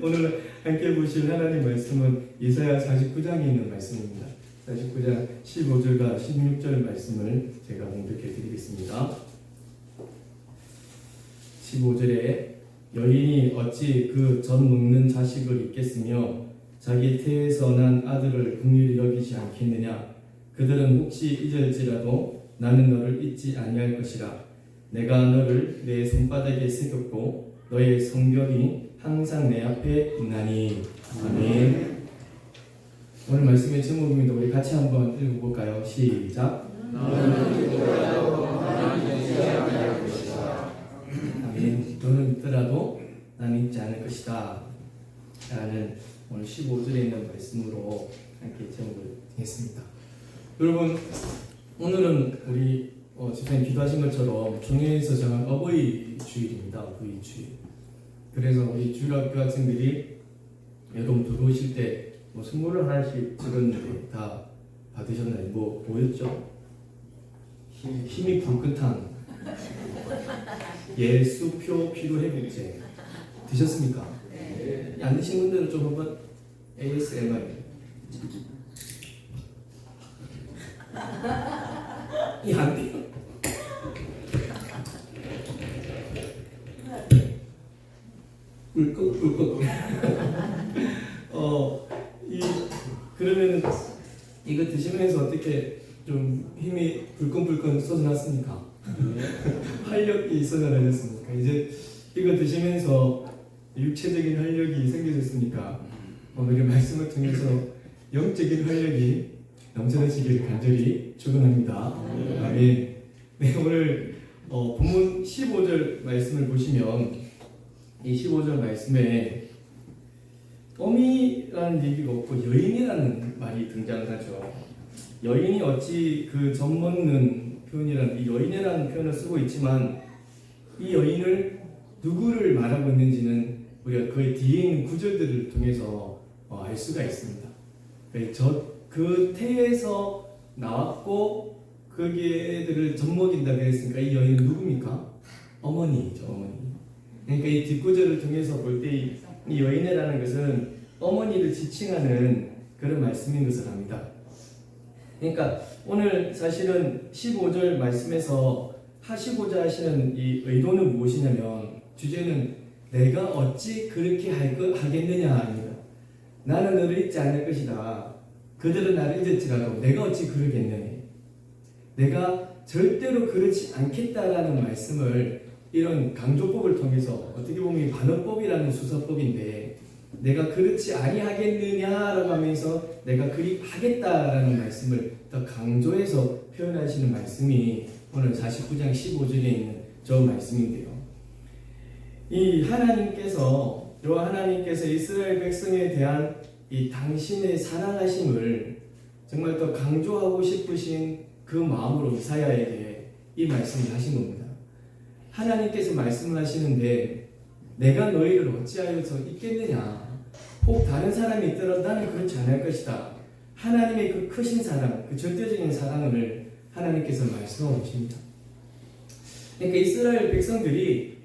오늘 함께 보실 하나님 말씀은 이사야 49장에 있는 말씀입니다. 49장 15절과 16절 말씀을 제가 공독해 드리겠습니다. 15절에 여인이 어찌 그 젖 먹는 자식을 잊겠으며 자기 태에서 난 아들을 긍휼히 여기지 않겠느냐. 그들은 혹시 잊을지라도 나는 너를 잊지 아니할 것이라. 내가 너를 내 손바닥에 새겼고 너의 성벽이 항상 내 앞에 있나니. 아멘. 오늘 말씀의 제목입니다. 우리 같이 한번 읽어볼까요? 시작. 아멘. 너는 있더라도 나는 잊지 않을 것이다 라는 오늘 15절에 있는 말씀으로 함께 제목을 정했습니다. 여러분, 오늘은 우리 집사님 기도하신 것처럼 종교에서 정한 어버이 주일입니다. 어버이 주일. 그래서 우리 주일학교 학생들이 여러분 들어오실 때 뭐 선물을 하나씩 찍었는데 다 받으셨나요? 뭐 보였죠? 힘이 불끈한 예수표 피로회복제 드셨습니까? 네. 안 드신 분들은 좀 한번 ASMR. 이 안 돼요. 꿀꺽꿀꺽. 그러면 이거 드시면서 어떻게 좀 힘이 불끈불끈 솟아났습니까? 활력이 쏟아나셨습니까? 이제 이거 드시면서 육체적인 활력이 생겨졌습니까? 오늘의 말씀을 통해서 영적인 활력이 넘쳐나시기를 간절히 축원합니다. 아멘. 네, 오늘 본문 15절 말씀을 보시면 이 15절 말씀에 어미라는 얘기가 없고 여인이라는 말이 등장하죠. 여인이 어찌 그 젖 먹는 표현이라는 이 여인이라는 표현을 쓰고 있지만 이 여인을 누구를 말하고 있는지는 우리가 그 뒤에 있는 구절들을 통해서 알 수가 있습니다. 그 태에서 나왔고 거기에 애들을 젖 먹인다 그랬으니까 이 여인은 누굽니까? 어머니죠, 어머니. 그러니까 이 뒷구절을 통해서 볼 때 이 여인이라는 것은 어머니를 지칭하는 그런 말씀인 것을 압니다. 그러니까 오늘 사실은 15절 말씀에서 하시고자 하시는 이 의도는 무엇이냐면 주제는 내가 어찌 그렇게 하겠느냐입니다. 나는 너를 잊지 않을 것이다. 그들은 나를 잊을지라도 내가 어찌 그러겠느냐. 내가 절대로 그렇지 않겠다라는 말씀을 이런 강조법을 통해서 어떻게 보면 반어법이라는 수사법인데 내가 그렇지 아니하겠느냐라고 하면서 내가 그리 하겠다라는 말씀을 더 강조해서 표현하시는 말씀이 오늘 49장 15절에 있는 저 말씀인데요. 이 하나님께서 이스라엘 백성에 대한 이 당신의 사랑하심을 정말 더 강조하고 싶으신 그 마음으로 이사야에게 이 말씀을 하신 겁니다. 하나님께서 말씀을 하시는데 내가 너희를 어찌하여서 잊겠느냐. 혹 다른 사람이 있더라도 나는 그렇지 않을 것이다. 하나님의 그 크신 사랑, 그 절대적인 사랑을 하나님께서 말씀하고 계십니다. 그러니까 이스라엘 백성들이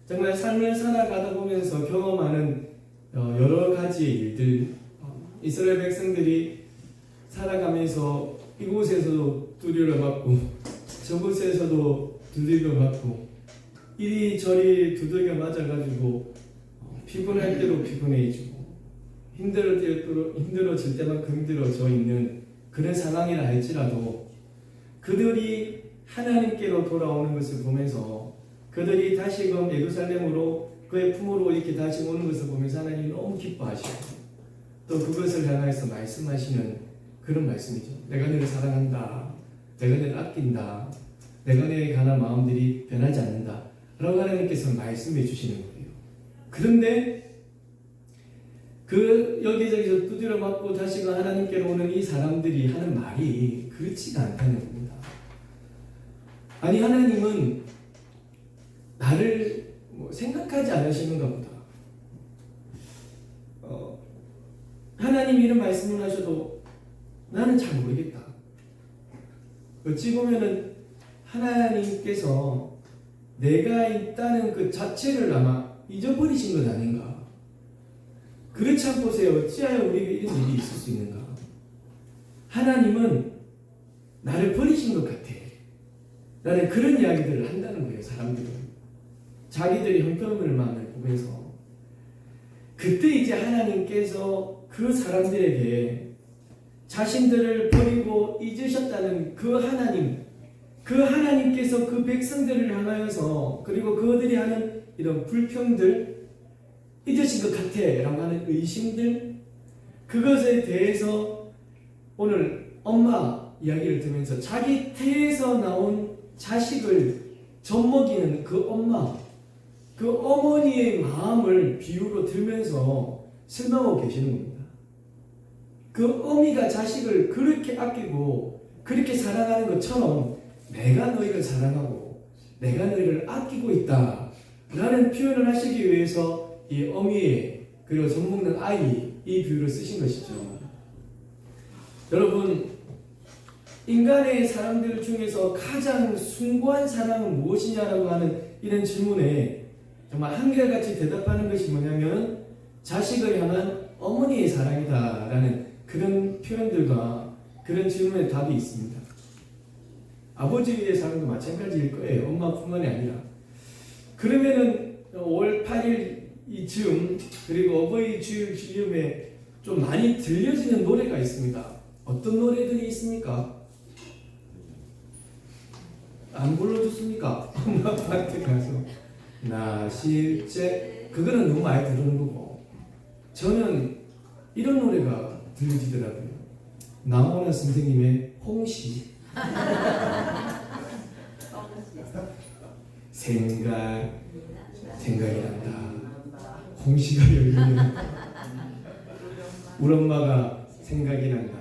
정말 삶을 살아가다 보면서 경험하는 여러 가지의 일들, 이스라엘 백성들이 살아가면서 이곳에서도 두드려 맞고 저곳에서도 두들겨 맞고 이리저리 두들겨 맞아가지고 피곤할 대로 피곤해지고 힘들어질 때만큼 힘들어져 있는 그런 상황이라 할지라도 그들이 하나님께로 돌아오는 것을 보면서 그들이 다시금 예루살렘으로 그의 품으로 이렇게 다시 오는 것을 보면서 하나님이 너무 기뻐하시고 또 그것을 향해서 말씀하시는 그런 말씀이죠. 내가 너를 사랑한다. 내가 너를 아낀다. 내가 너에 관한 마음들이 변하지 않는다. 라고 하나님께서 말씀해 주시는 거예요. 그런데 그 여기저기서 두드려 맞고 다시금 하나님께로 오는 이 사람들이 하는 말이 그렇지가 않다는 겁니다. 아니 하나님은 나를 생각하지 않으시는가 보다. 하나님이 이런 말씀을 하셔도 나는 잘 모르겠다. 어찌 보면은 하나님께서 내가 있다는 그 자체를 아마 잊어버리신 것 아닌가. 그렇지 않고서야 어찌하여 우리에게 이런 일이 있을 수 있는가? 하나님은 나를 버리신 것 같아. 나는 그런 이야기들을 한다는 거예요. 사람들은 자기들의 형편을 마음을 보면서. 그때 이제 하나님께서 그 사람들에게 자신들을 버리고 잊으셨다는 그 하나님께서 그 백성들을 향하여서, 그리고 그들이 하는 이런 불평들, 잊으신 것 같아 라고 하는 의심들, 그것에 대해서 오늘 엄마 이야기를 들으면서 자기 태에서 나온 자식을 젖먹이는 그 엄마, 그 어머니의 마음을 비유로 들면서 설명하고 계시는 겁니다. 그 어미가 자식을 그렇게 아끼고 그렇게 사랑하는 것처럼 내가 너희를 사랑하고 내가 너희를 아끼고 있다 라는 표현을 하시기 위해서 이 어미의, 그리고 젖먹는 아이, 이 비유를 쓰신 것이죠. 여러분, 인간의 사람들 중에서 가장 숭고한 사랑은 무엇이냐라고 하는 이런 질문에 정말 한결같이 대답하는 것이 뭐냐면 자식을 향한 어머니의 사랑이다 라는 그런 표현들과 그런 질문에 답이 있습니다. 아버지의 사랑도 마찬가지일 거예요. 엄마뿐만이 아니라. 그러면은 5월 8일 이 즈음, 그리고 어버이 주일 즈음에 좀 많이 들려지는 노래가 있습니다. 어떤 노래들이 있습니까? 안 불러줬습니까? 엄마 아빠한테 가서 나 실제, 그거는 너무 많이 부르는 거고, 저는 이런 노래가 들려지더라고요. 나훈아 선생님의 홍시. 생각이 난다. 홍시가 열리면 우리 엄마가 생각이 난다.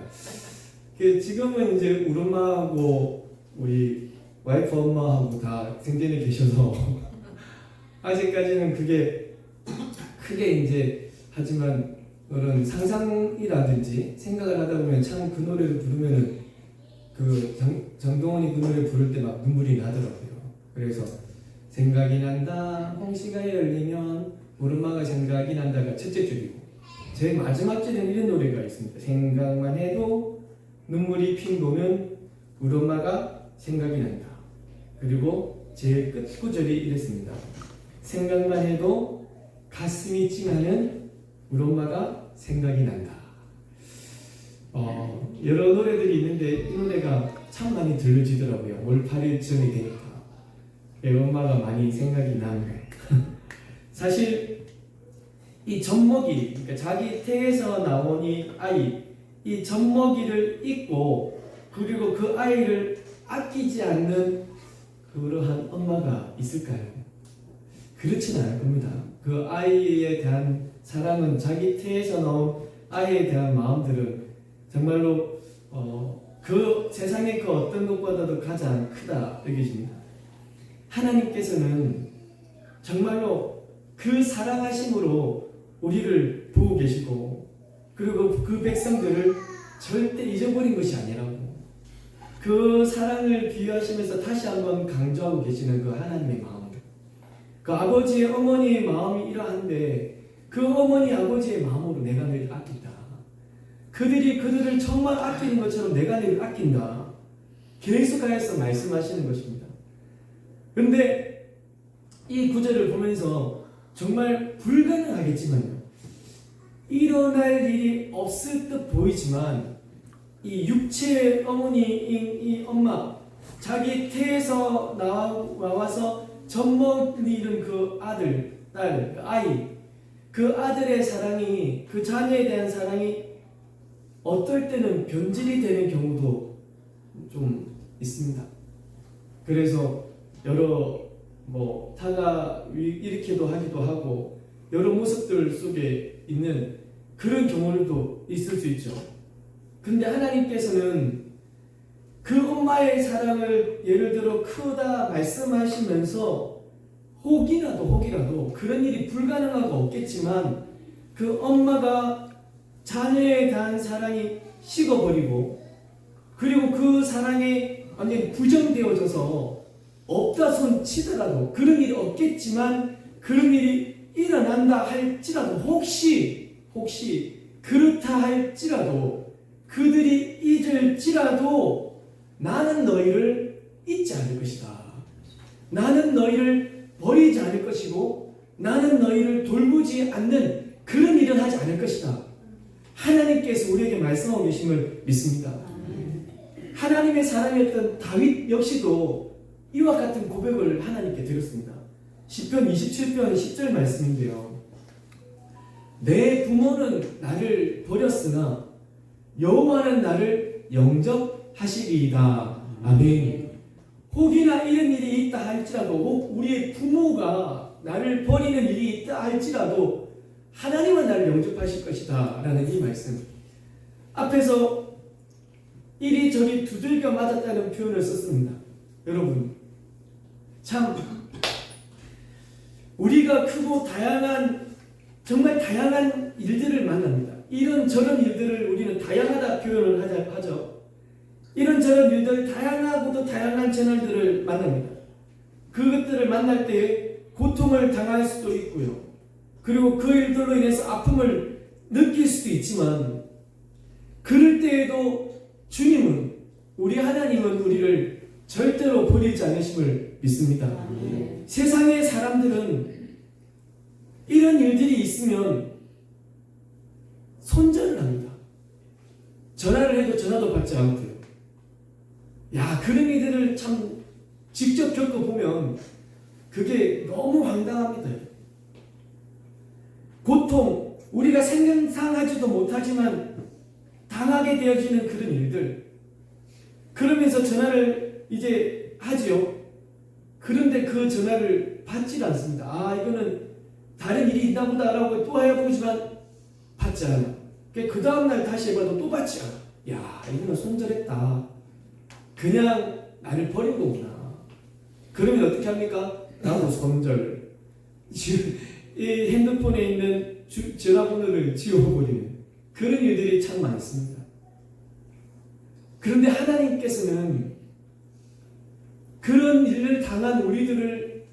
지금은 이제 우리 엄마하고 우리 와이프 엄마하고 다 생전에 계셔서 아직까지는 그게 크게 이제, 하지만 그런 상상이라든지 생각을 하다 보면 참 그 노래를 부르면은 그 정동원이 그 노래 부를 때 막 눈물이 나더라고요. 그래서 생각이 난다, 홍시가 열리면 우리 엄마가 생각이 난다가 첫째 줄이고, 제일 마지막 줄에는 이런 노래가 있습니다. 생각만 해도 눈물이 핑 도는 우리 엄마가 생각이 난다. 그리고 제일 끝 구절이 이랬습니다. 생각만 해도 가슴이 찡하는 우리 엄마가 생각이 난다. 여러 노래들이 있는데 이 노래가 참 많이 들려지더라고요. 올 8일쯤이 되니까 애 엄마가 많이 생각이 나는. 사실 이 젖먹이, 그러니까 자기 태에서 나온 이 아이, 이 젖먹이를 잊고 그리고 그 아이를 아끼지 않는 그러한 엄마가 있을까요? 그렇진 않을 겁니다. 그 아이에 대한 사랑은, 자기 태에서 나온 아이에 대한 마음들은 정말로 그 세상의 그 어떤 것보다도 가장 크다 여기십니다. 하나님께서는 정말로 그 사랑하심으로 우리를 보고 계시고, 그리고 그 백성들을 절대 잊어버린 것이 아니라고, 그 사랑을 비유하시면서 다시 한번 강조하고 계시는 그 하나님의 마음, 그 아버지의 어머니의 마음이 이러한데 그 어머니 아버지의 마음으로 내가 너희를 아낀다. 그들이 그들을 정말 아끼는 것처럼 내가 너희를 아낀다. 계속하여서 말씀하시는 것입니다. 그런데 이 구절을 보면서 정말 불가능하겠지만요, 일어날 일이 없을 듯 보이지만 이 육체의 어머니인 이 엄마, 자기 태에서 나와서 젖먹이는 그 아들, 딸, 아이, 그 아들의 사랑이, 그 자녀에 대한 사랑이 어떨 때는 변질이 되는 경우도 좀 있습니다. 그래서 여러 타가 일으키도 하기도 하고 여러 모습들 속에 있는 그런 경우도 있을 수 있죠. 근데 하나님께서는 그 엄마의 사랑을 예를 들어 크다 말씀하시면서 혹이라도 그런 일이 불가능하고 없겠지만 그 엄마가 자녀에 대한 사랑이 식어버리고 그리고 그 사랑이 완전히 부정되어져서 없다 손 치더라도, 그런 일이 없겠지만 그런 일이 일어난다 할지라도 혹시 그렇다 할지라도 그들이 잊을지라도 나는 너희를 잊지 않을 것이다. 나는 너희를 버리지 않을 것이고 나는 너희를 돌보지 않는 그런 일은 하지 않을 것이다. 하나님께서 우리에게 말씀하고 계심을 믿습니다. 하나님의 사람이었던 다윗 역시도 이와 같은 고백을 하나님께 드렸습니다. 시편 27편 10절 말씀인데요. 내 부모는 나를 버렸으나 여호와는 나를 영접하시리이다. 아멘. 혹이나 이런 일이 있다 할지라도, 혹 우리의 부모가 나를 버리는 일이 있다 할지라도 하나님은 나를 영접하실 것이다 라는 이 말씀. 앞에서 이리저리 두들겨 맞았다는 표현을 썼습니다. 여러분, 참 우리가 크고 다양한, 정말 다양한 일들을 만납니다. 이런저런 일들을 우리는 다양하다 표현을 하죠. 이런저런 일들, 다양하고도 다양한 채널들을 만납니다. 그것들을 만날 때 고통을 당할 수도 있고요. 그리고 그 일들로 인해서 아픔을 느낄 수도 있지만, 그럴 때에도 주님은, 우리 하나님은 우리를 절대로 버리지 않으심을 믿습니다. 세상의 사람들은 이런 일들이 있으면 손절을 합니다. 전화를 해도 전화도 받지 않고요. 야, 그런 일들을 참 직접 겪어보면 그게 너무 황당합니다. 고통, 우리가 생각하지도 못하지만 당하게 되어지는 그런 일들. 그러면서 전화를 이제 하지요. 그런데 그 전화를 받질 않습니다. 아, 이거는 다른 일이 있나 보다라고 또 해보지만 받지 않아. 그 다음날 다시 해봐도 또 받지 않아. 야, 이거는 손절했다. 그냥 나를 버린 거구나. 그러면 어떻게 합니까? 나도 손절. 이 핸드폰에 있는 전화번호를 지워버리는 그런 일들이 참 많습니다. 그런데 하나님께서는 그런 일을 당한 우리들을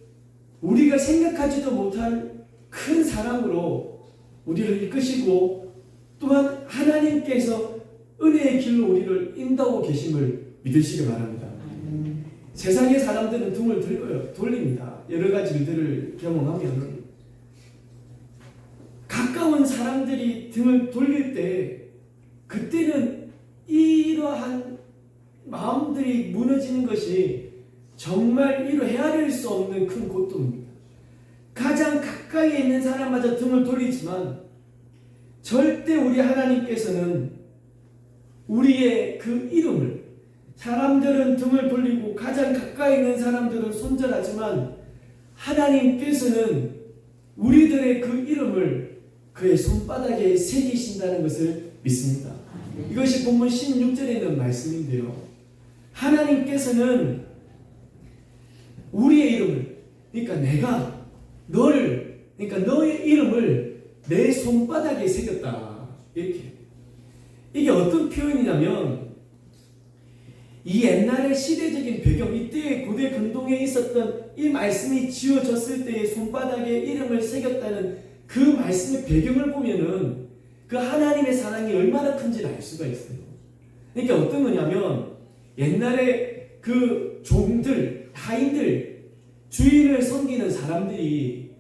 우리가 생각하지도 못한 큰 사랑으로 우리를 이끄시고, 또한 하나님께서 은혜의 길로 우리를 인도하고 계심을 믿으시기 바랍니다. 세상의 사람들은 등을 돌립니다. 여러 가지 일들을 경험하면 가까운 사람들이 등을 돌릴 때, 그때는 이러한 마음들이 무너지는 것이 정말 이루 헤아릴 수 없는 큰 고통입니다. 가장 가까이 있는 사람마저 등을 돌리지만 절대 우리 하나님께서는 우리의 그 이름을, 사람들은 등을 돌리고 가장 가까이 있는 사람들은 손절하지만 하나님께서는 우리들의 그 이름을 그의 손바닥에 새기신다는 것을 믿습니다. 이것이 본문 16절에 있는 말씀인데요. 하나님께서는 우리의 이름을, 그러니까 내가 너를, 그러니까 너의 이름을 내 손바닥에 새겼다. 이렇게. 이게 어떤 표현이냐면, 이 옛날의 시대적인 배경, 이때의 고대 근동에 있었던 이 말씀이 지어졌을 때의 손바닥에 이름을 새겼다는 그 말씀의 배경을 보면은 그 하나님의 사랑이 얼마나 큰지를 알 수가 있어요. 그러니까 어떤 거냐면, 옛날에 그 종들, 하인들, 주인을 섬기는 사람들이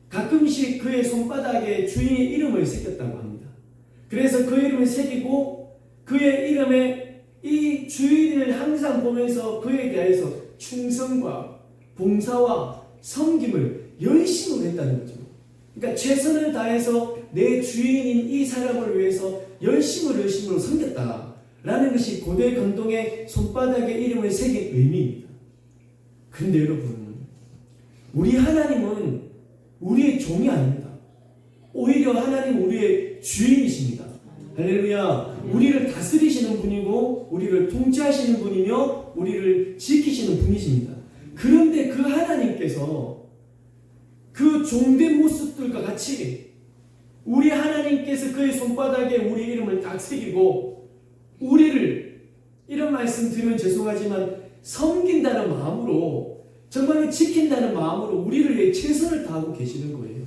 가끔씩 그의 손바닥에 주인의 이름을 새겼다고 합니다. 그래서 그 이름을 새기고 그의 이름에 이 주인을 항상 보면서 그에 대해서 충성과 봉사와 섬김을 열심으로 했다는 거죠. 그러니까 최선을 다해서 내 주인인 이 사람을 위해서 열심으로 섬겼다라는 것이 고대 근동의 손바닥에 이름을 새긴 의미입니다. 그런데 여러분, 우리 하나님은 우리의 종이 아닙니다. 오히려 하나님 우리의 주인이십니다. 할렐루야. 우리를 다스리시는 분이고 우리를 통치하시는 분이며 우리를 지키시는 분이십니다. 그런데 그 하나님께서 그 종된 모습들과 같이 우리 하나님께서 그의 손바닥에 우리 이름을 딱 새기고 우리를, 이런 말씀 드리면 죄송하지만, 섬긴다는 마음으로, 정말로 지킨다는 마음으로 우리를 위해 최선을 다하고 계시는 거예요.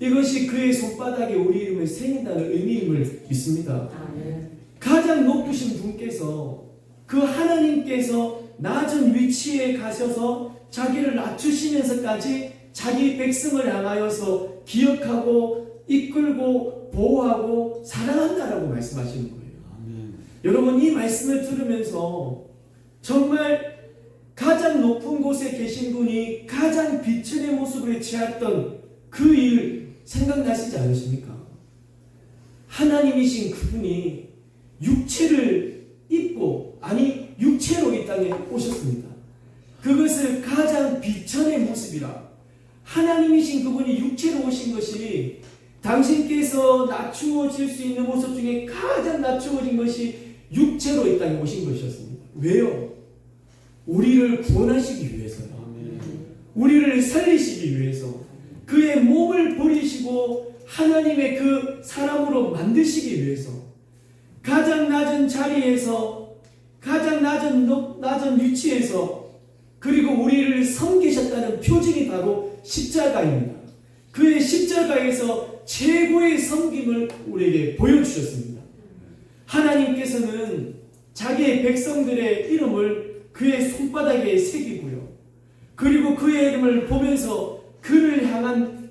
이것이 그의 손바닥에 우리 이름을 새긴다는 의미임을 믿습니다. 아멘. 가장 높으신 분께서, 그 하나님께서 낮은 위치에 가셔서 자기를 낮추시면서까지 자기 백성을 향하여서 기억하고 이끌고 보호하고 사랑한다라고 말씀하시는 거예요. 아멘. 여러분, 이 말씀을 들으면서 정말 가장 높은 곳에 계신 분이 가장 비천의 모습을 취했던 그 일 생각나시지 않으십니까? 하나님이신 그분이 육체를 입고, 아니 육체로 이 땅에 오셨습니다. 그것을 가장 비천의 모습이라, 하나님이신 그분이 육체로 오신 것이 당신께서 낮추어질 수 있는 모습 중에 가장 낮추어진 것이 육체로 이 땅에 오신 것이었습니다. 왜요? 우리를 구원하시기 위해서요. 아멘. 우리를 살리시기 위해서, 그의 몸을 버리시고 하나님의 그 사람으로 만드시기 위해서, 가장 낮은 자리에서, 가장 낮은 위치에서, 그리고 우리를 섬기셨다는 표징이 바로 십자가입니다. 그의 십자가에서 최고의 섬김을 우리에게 보여주셨습니다. 하나님께서는 자기의 백성들의 이름을 그의 손바닥에 새기고요, 그리고 그의 이름을 보면서 그를 향한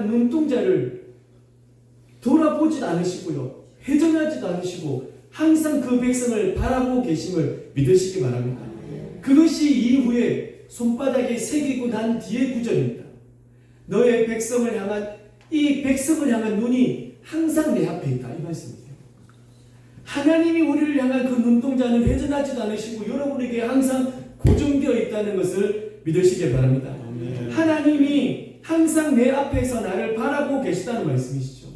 눈동자를 돌아보지도 않으시고요, 회전하지도 않으시고 항상 그 백성을 바라보고 계심을 믿으시기 바랍니다. 그것이 이후에 손바닥에 새기고 난 뒤의 구절입니다. 너의 백성을 향한, 이 백성을 향한 눈이 항상 내 앞에 있다, 이 말씀이에요. 하나님이 우리를 향한 그 눈동자는 회전하지도 않으시고 여러분에게 항상 고정되어 있다는 것을 믿으시기 바랍니다. 아멘. 하나님이 항상 내 앞에서 나를 바라보고 계시다는 말씀이시죠.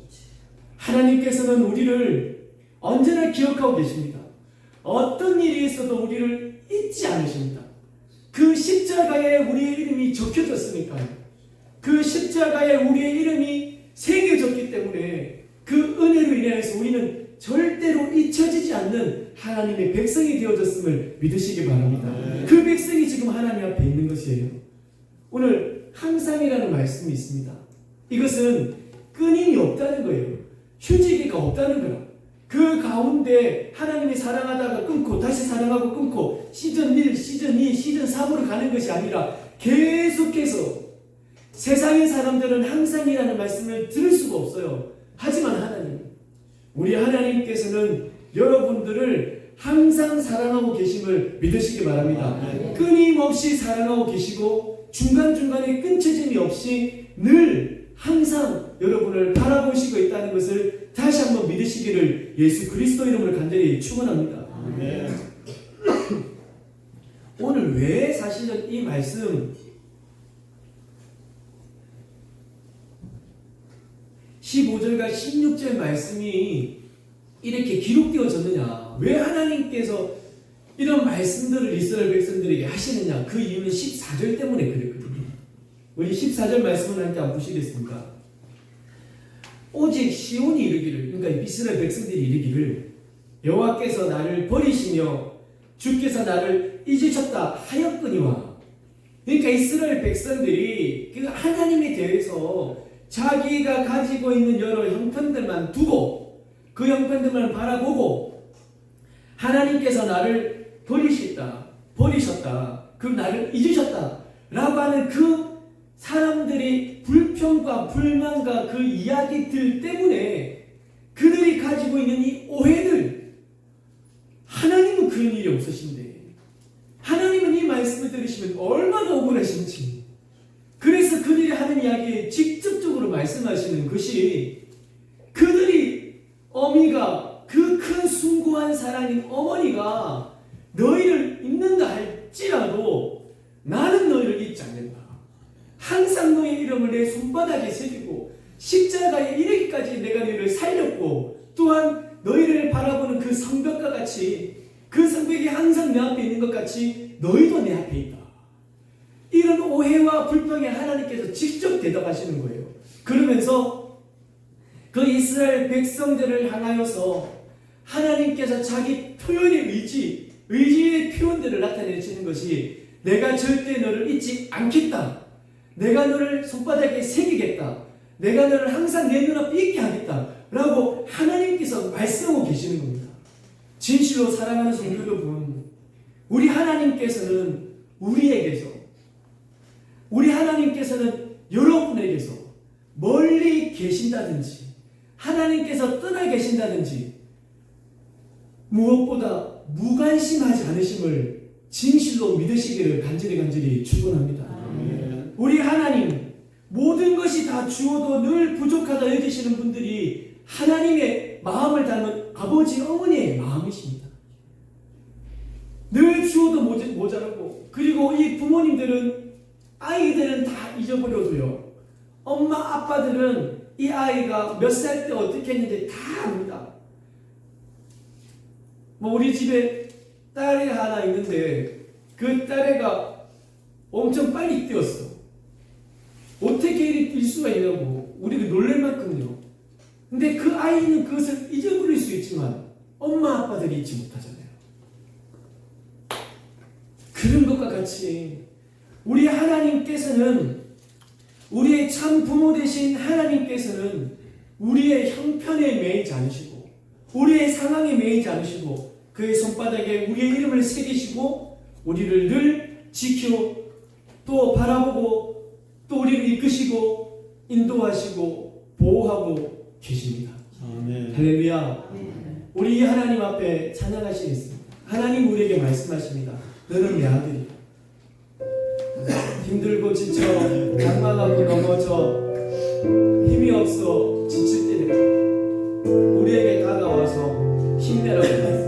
하나님께서는 우리를 언제나 기억하고 계십니다. 어떤 일이 있어도 우리를 잊지 않으십니다. 그 십자가에 우리의 이름이 적혀졌으니까요. 그 십자가에 우리의 이름이 새겨졌기 때문에 그 은혜로 인해서 우리는 절대로 잊혀지지 않는 하나님의 백성이 되어졌음을 믿으시기 바랍니다. 그 백성이 지금 하나님 앞에 있는 것이에요. 오늘 항상이라는 말씀이 있습니다. 이것은 끊임이 없다는 거예요. 휴지기가 없다는 거라. 그 가운데 하나님이 사랑하다가 끊고 다시 사랑하고 끊고 시즌 1, 시즌 2, 시즌 3으로 가는 것이 아니라 계속해서, 세상의 사람들은 항상이라는 말씀을 들을 수가 없어요. 하지만 하나님, 우리 하나님께서는 여러분들을 항상 사랑하고 계심을 믿으시기 바랍니다. 끊임없이 사랑하고 계시고 중간중간에 끊쳐짐이 없이 늘 항상 여러분을 바라보시고 있다는 것을 다시 한번 믿으시기를 예수 그리스도 이름으로 간절히 축원합니다. 아멘. 오늘 왜 사실은 이 말씀 15절과 16절 말씀이 이렇게 기록되어졌느냐, 왜 하나님께서 이런 말씀들을 이스라엘 백성들에게 하시느냐, 그 이유는 14절 때문에 그랬거든요. 우리 14절 말씀을 함께 한번 보시겠습니까? 오직 시온이 이르기를, 그러니까 이스라엘 백성들이 이르기를, 여호와께서 나를 버리시며 주께서 나를 잊으셨다 하였거니와. 그러니까 이스라엘 백성들이 그 하나님에 대해서 자기가 가지고 있는 여러 형편들만 두고, 그 형편들만 바라보고, 하나님께서 나를 버리셨다, 그 나를 잊으셨다 라고 하는 그 사람들이 불평과 불만과 그 이야기들 때문에 그들이 가지고 있는 이 오해들, 하나님은 그런 일이 없으신데, 하나님은 이 말씀을 들으시면 얼마나 억울하신지, 그래서 그들이 하는 이야기에 직접적으로 말씀하시는 것이, 그들이, 어미가, 그 큰 숭고한 사랑인 어머니가 너희를 잊는다 할지라도 나는 너희를 잊지 않는다. 항상 너의 이름을 내 손바닥에 새기고 십자가에 이르기까지 내가 너희를 살렸고, 또한 너희를 바라보는 그 성벽과 같이, 그 성벽이 항상 내 앞에 있는 것 같이 너희도 내 앞에 있다. 이런 오해와 불평에 하나님께서 직접 대답하시는 거예요. 그러면서 그 이스라엘 백성들을 향하여서 하나님께서 자기 표현의 의지의 표현들을 나타내시는 것이, 내가 절대 너를 잊지 않겠다, 내가 너를 손바닥에 새기겠다. 내가 너를 항상 내 눈앞에 있게 하겠다. 라고 하나님께서 말씀하고 계시는 겁니다. 진실로 사랑하는 성도 여러분, 우리 하나님께서는 우리 하나님께서는 여러분에게서 멀리 계신다든지 하나님께서 떠나 계신다든지 무엇보다 무관심하지 않으심을 진실로 믿으시기를 간절히 축원합니다. 우리 하나님, 모든 것이 다 주어도 늘 부족하다 여기시는 분들이 하나님의 마음을 닮은 아버지 어머니의 마음이십니다. 늘 주어도 모자라고, 그리고 이 부모님들은 아이들은 다 잊어버려도요, 엄마 아빠들은 이 아이가 몇 살 때 어떻게 했는지 다 압니다. 우리 집에 딸이 하나 있는데 그 딸애가 엄청 빨리 뛰었어. 어떻게 이리 뛸 수가 있냐고 우리가 놀랄 만큼요. 근데 그 아이는 그것을 잊어버릴 수 있지만 엄마 아빠들이 잊지 못하잖아요. 그런 것과 같이 우리 하나님께서는, 우리의 참 부모 되신 하나님께서는 우리의 형편에 매이지 않으시고 우리의 상황에 매이지 않으시고 그의 손바닥에 우리의 이름을 새기시고 우리를 늘 지켜 또 바라보고 또 우리를 이끄시고 인도하시고 보호하고 계십니다. 아멘. 할렐루야. 우리 이 하나님 앞에 찬양하시겠습니다. 하나님 우리에게 말씀하십니다. 너는 내 아들이야. 힘들고 지쳐 낙망하고 넘어져 힘이 없어 지칠 때는 우리에게 다가와서 힘내라고